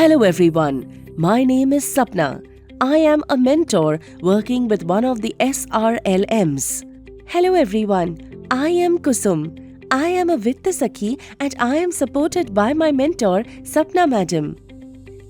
Hello everyone, my name is Sapna. I am a mentor working with one of the SRLMs. Hello everyone, I am Kusum. I am a Vitta Sakhi and I am supported by my mentor Sapna Madam.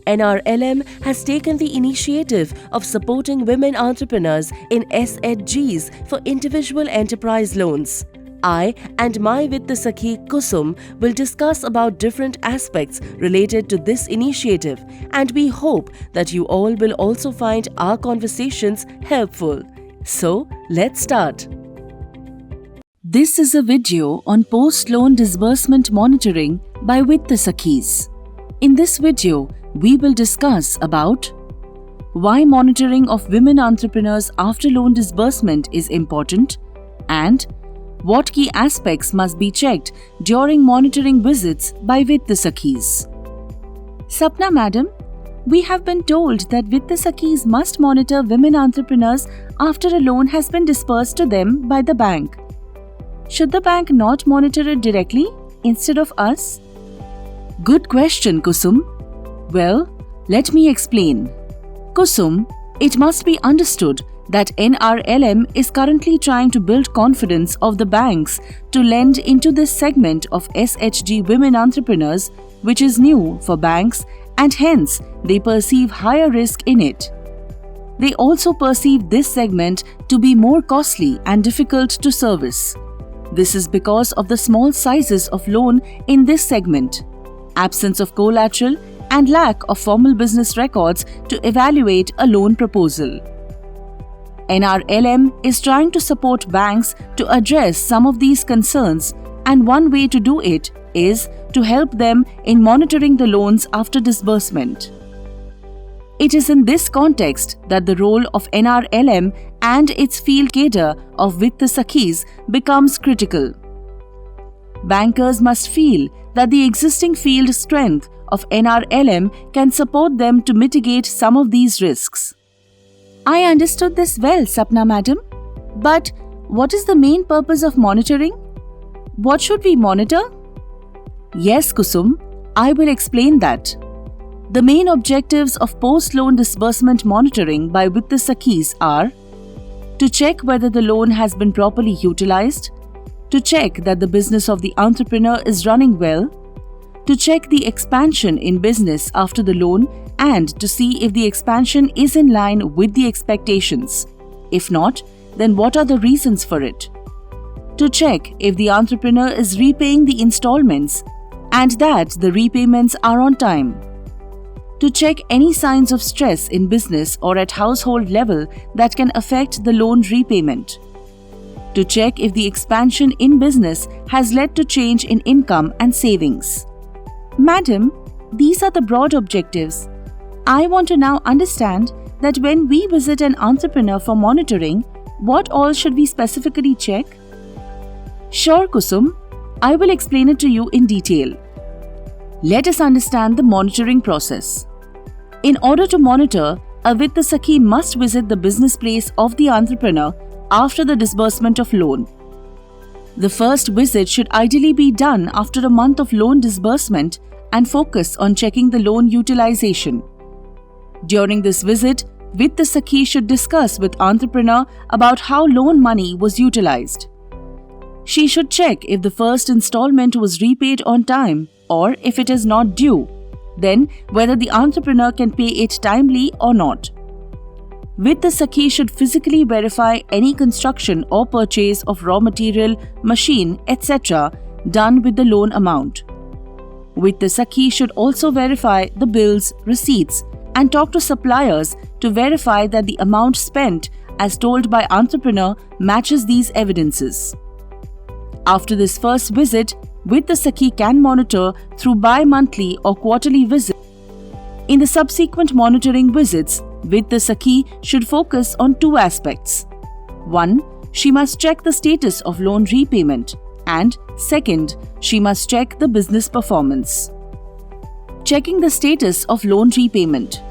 NRLM has taken the initiative of supporting women entrepreneurs in SHGs for individual enterprise loans. I and my Vitta Sakhi Kusum will discuss about different aspects related to this initiative, and we hope that you all will also find our conversations helpful. So, let's start. This is a video on post-loan disbursement monitoring by Vitta Sakhis. In this video, we will discuss about why monitoring of women entrepreneurs after loan disbursement is important and what key aspects must be checked during monitoring visits by Vitta Sakhis. Sapna Madam, we have been told that Vitta Sakhis must monitor women entrepreneurs after a loan has been disbursed to them by the bank. Should the bank not monitor it directly instead of us? Good question, Kusum. Well, let me explain. Kusum, it must be understood that NRLM is currently trying to build confidence of the banks to lend into this segment of SHG women entrepreneurs, which is new for banks, and hence they perceive higher risk in it. They also perceive this segment to be more costly and difficult to service. This is because of the small sizes of loan in this segment, absence of collateral, and lack of formal business records to evaluate a loan proposal. NRLM is trying to support banks to address some of these concerns, and one way to do it is to help them in monitoring the loans after disbursement. It is in this context that the role of NRLM and its field cadre of Vitta Sakhis becomes critical. Bankers must feel that the existing field strength of NRLM can support them to mitigate some of these risks. I understood this well, Sapna Madam. But what is the main purpose of monitoring? What should we monitor? Yes, Kusum, I will explain that. The main objectives of post-loan disbursement monitoring by Vitta Sakhis are to check whether the loan has been properly utilized, to check that the business of the entrepreneur is running well, to check the expansion in business after the loan and to see if the expansion is in line with the expectations. If not, then what are the reasons for it? To check if the entrepreneur is repaying the installments and that the repayments are on time. To check any signs of stress in business or at household level that can affect the loan repayment. To check if the expansion in business has led to change in income and savings. Madam, these are the broad objectives. I want to now understand that when we visit an entrepreneur for monitoring, what all should we specifically check? Sure, Kusum. I will explain it to you in detail. Let us understand the monitoring process. In order to monitor, a Vitta Sakhi must visit the business place of the entrepreneur after the disbursement of loan. The first visit should ideally be done after a month of loan disbursement and focus on checking the loan utilization. During this visit, Vitta Sakhi should discuss with entrepreneur about how loan money was utilized. She should check if the first installment was repaid on time or if it is not due, then whether the entrepreneur can pay it timely or not. Vitta Sakhi should physically verify any construction or purchase of raw material, machine, etc. done with the loan amount. Vitta Sakhi should also verify the bills, receipts, and talk to suppliers to verify that the amount spent as told by entrepreneur matches these evidences. After this first visit, Vitta Sakhi can monitor through bi-monthly or quarterly visits. In the subsequent monitoring visits, Vitta Sakhi should focus on two aspects. One, she must check the status of loan repayment, and second, she must check the business performance. Checking the status of loan repayment.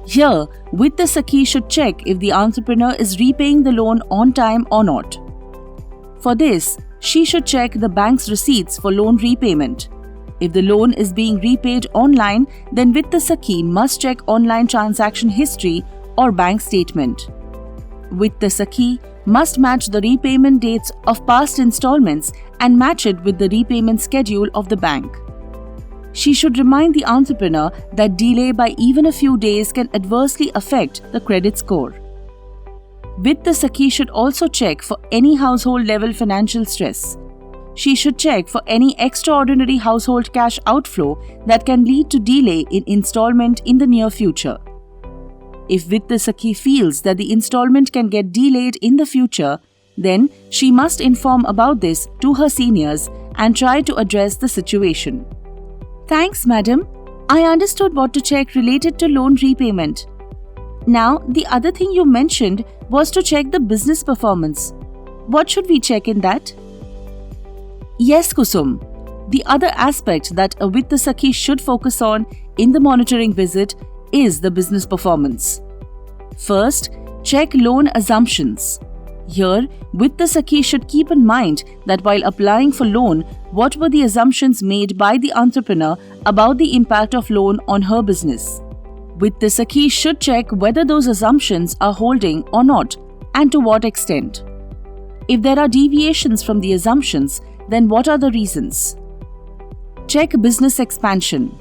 Here, Vitta Sakhi should check if the entrepreneur is repaying the loan on time or not. For this, she should check the bank's receipts for loan repayment. If the loan is being repaid online, then Vitta Sakhi must check online transaction history or bank statement. Vitta Sakhi must match the repayment dates of past installments and match it with the repayment schedule of the bank. She should remind the entrepreneur that delay by even a few days can adversely affect the credit score. Vitta Sakhi should also check for any household level financial stress. She should check for any extraordinary household cash outflow that can lead to delay in installment in the near future. If Vitta Sakhi feels that the installment can get delayed in the future, then she must inform about this to her seniors and try to address the situation. Thanks, madam. I understood what to check related to loan repayment. Now, the other thing you mentioned was to check the business performance. What should we check in that? Yes, Kusum. The other aspect that a Vitta Sakhi should focus on in the monitoring visit is the business performance. First, check loan assumptions. Here, Vitta Sakhi should keep in mind that while applying for loan, what were the assumptions made by the entrepreneur about the impact of loan on her business. Vitta Sakhi should check whether those assumptions are holding or not, and to what extent. If there are deviations from the assumptions, then what are the reasons? Check business expansion.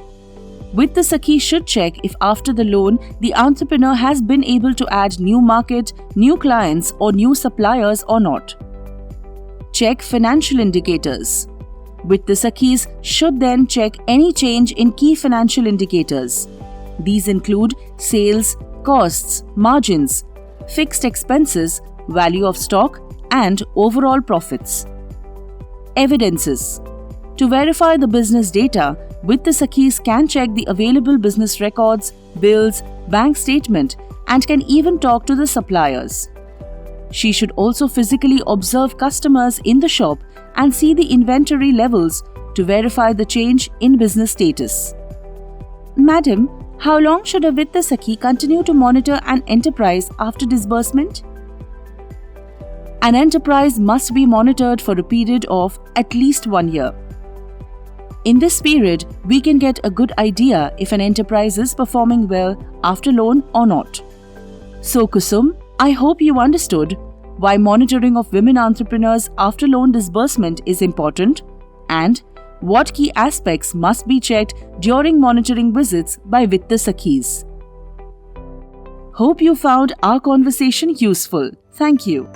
Vitta Sakhi should check if after the loan, the entrepreneur has been able to add new market, new clients or new suppliers or not. Check financial indicators. Vitta Sakhis should then check any change in key financial indicators. These include sales, costs, margins, fixed expenses, value of stock, and overall profits. Evidences. To verify the business data, Vitta Sakhis can check the available business records, bills, bank statement, and can even talk to the suppliers. She should also physically observe customers in the shop and see the inventory levels to verify the change in business status. Madam, how long should a Vitta Sakhi continue to monitor an enterprise after disbursement? An enterprise must be monitored for a period of at least 1 year. In this period, we can get a good idea if an enterprise is performing well after loan or not. So Kusum, I hope you understood why monitoring of women entrepreneurs after loan disbursement is important and what key aspects must be checked during monitoring visits by Vitta Sakhis. Hope you found our conversation useful. Thank you.